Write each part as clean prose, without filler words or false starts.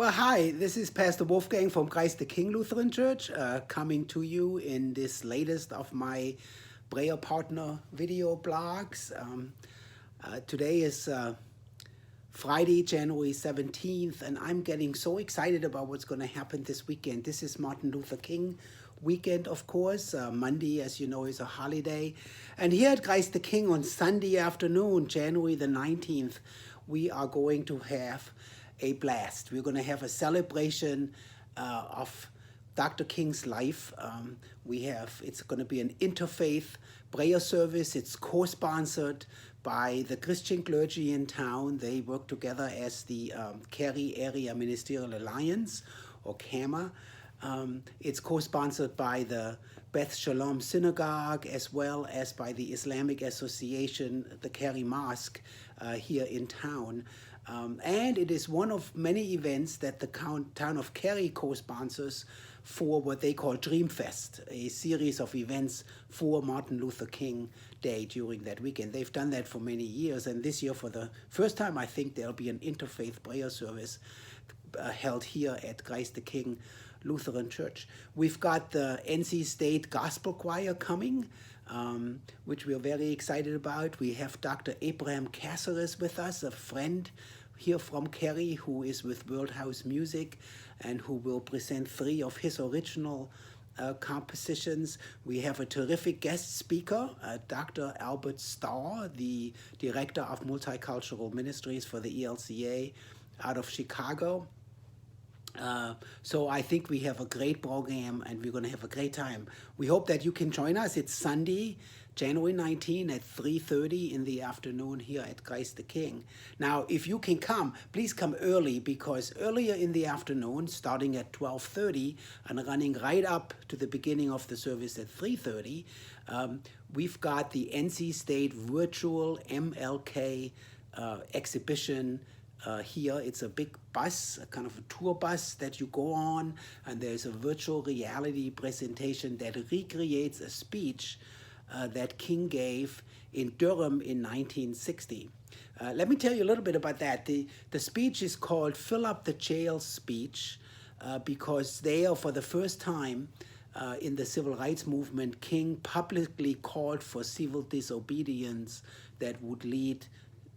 Well, hi, this is Pastor Wolfgang from Christ the King Lutheran Church, coming to you in this latest of my prayer partner video blogs. Today is Friday, January 17th, and I'm getting so excited about what's going to happen this weekend. This is Martin Luther King weekend, of course. Monday, as you know, is a holiday. And here at Christ the King on Sunday afternoon, January the 19th, we are going to have a blast. We're going to have a celebration of Dr. King's life. It's going to be an interfaith prayer service. It's co-sponsored by the Christian clergy in town. They work together as the Cary Area Ministerial Alliance, or CAMA. It's co-sponsored by the Beth Shalom Synagogue, as well as by the Islamic Association, the Cary Mosque here in town. And it is one of many events that the town of Cary co-sponsors for what they call Dreamfest, a series of events for Martin Luther King Day during that weekend. They've done that for many years, and this year, for the first time, I think there'll be an interfaith prayer service held here at Christ the King Lutheran Church. We've got the NC State Gospel Choir coming, which we're very excited about. We have Dr. Abraham Caceres with us, a friend here from Cary who is with World House Music and who will present 3 of his original compositions. We have a terrific guest speaker, Dr. Albert Starr, the Director of Multicultural Ministries for the ELCA out of Chicago. So I think we have a great program and we're going to have a great time. We hope that you can join us. It's Sunday, January 19 at 3:30 in the afternoon here at Christ the King. Now, if you can come, please come early, because earlier in the afternoon, starting at 12:30 and running right up to the beginning of the service at 3:30, we've got the NC State virtual MLK exhibition here. It's a big bus, a kind of a tour bus that you go on, and there's a virtual reality presentation that recreates a speech that King gave in Durham in 1960. Let me tell you a little bit about that. The speech is called Fill Up the Jail Speech, because there, for the first time in the civil rights movement, King publicly called for civil disobedience that would lead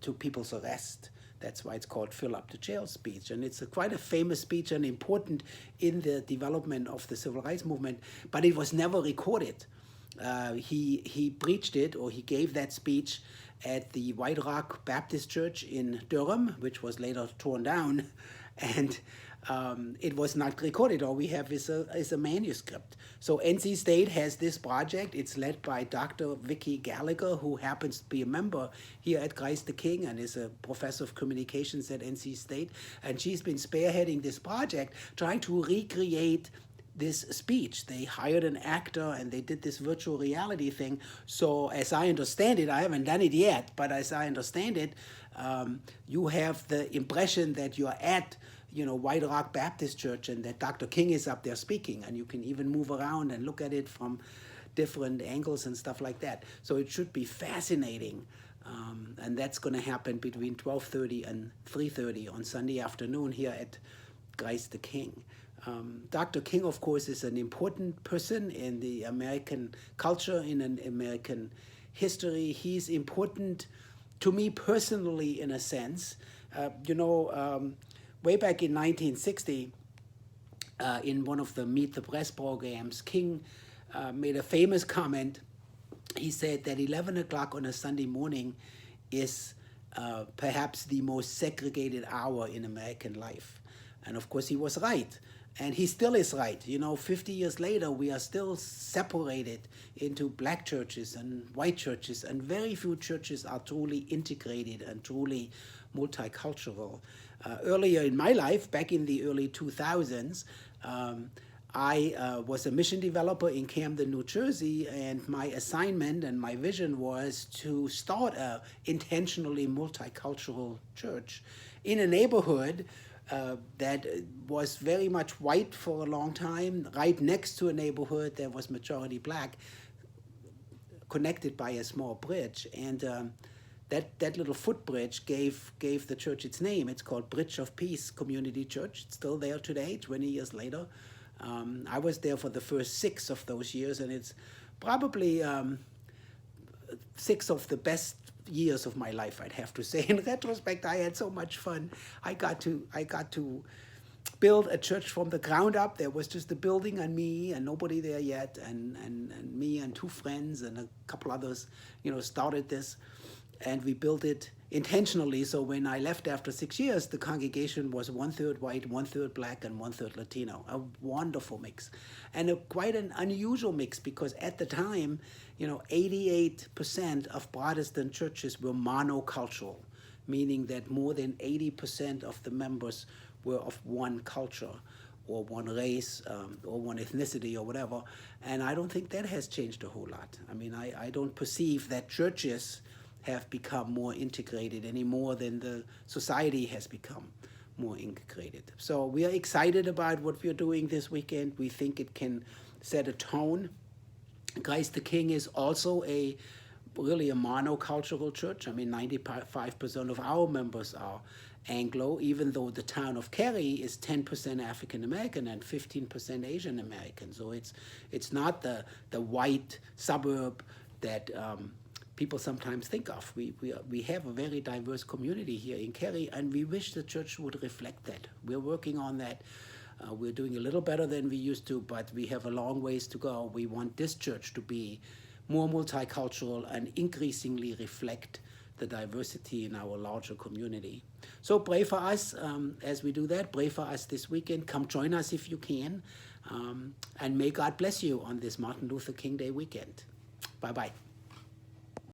to people's arrest. That's why it's called Fill Up the Jail Speech. And it's quite a famous speech and important in the development of the civil rights movement, but it was never recorded. He preached it, or he gave that speech at the White Rock Baptist Church in Durham, which was later torn down, and it was not recorded. All we have is a manuscript. So NC State has this project. It's led by Dr. Vicki Gallagher, who happens to be a member here at Christ the King and is a professor of communications at NC State. And she's been spearheading this project, trying to recreate this speech. They hired an actor and they did this virtual reality thing. So as I understand it, I haven't done it yet, but as I understand it, you have the impression that you're at White Rock Baptist Church and that Dr. King is up there speaking, and you can even move around and look at it from different angles and stuff like that. So it should be fascinating. And that's going to happen between 12:30 and 3:30 on Sunday afternoon here at Christ the King. Dr. King, of course, is an important person in the American culture, in an American history. He's important to me personally, in a sense. Way back in 1960, in one of the Meet the Press programs, King made a famous comment. He said that 11 o'clock on a Sunday morning is perhaps the most segregated hour in American life. And of course, he was right. And he still is right. 50 years later, we are still separated into black churches and white churches, and very few churches are truly integrated and truly multicultural. Earlier in my life, back in the early 2000s, I was a mission developer in Camden, New Jersey, and my assignment and my vision was to start a intentionally multicultural church in a neighborhood that was very much white for a long time, right next to a neighborhood that was majority black, connected by a small bridge. And that little footbridge gave the church its name. It's called Bridge of Peace Community Church. It's still there today, 20 years later. I was there for the first 6 of those years, and it's probably 6 of the best years of my life, I'd have to say. In retrospect, I had so much fun. I got to build a church from the ground up. There was just a building and me and nobody there yet, and me and 2 friends and a couple others, started this, and we built it intentionally. So when I left after 6 years, the congregation was 1/3 white, 1/3 black, and 1/3 Latino. A wonderful mix, and quite an unusual mix, because at the time, 88% of Protestant churches were monocultural, meaning that more than 80% of the members were of one culture or one race or one ethnicity or whatever. And I don't think that has changed a whole lot. I mean, I don't perceive that churches have become more integrated any more than the society has become more integrated. So we are excited about what we're doing this weekend. We think it can set a tone. Christ the King is also really a monocultural church. I mean, 95% of our members are Anglo, even though the town of Cary is 10% African American and 15% Asian American. So it's not the white suburb that people sometimes think of. We have a very diverse community here in Cary, and we wish the church would reflect that. We're working on that. We're doing a little better than we used to, but we have a long ways to go. We want this church to be more multicultural and increasingly reflect the diversity in our larger community. So pray for us as we do that. Pray for us this weekend. Come join us if you can. And may God bless you on this Martin Luther King Day weekend. Bye-bye.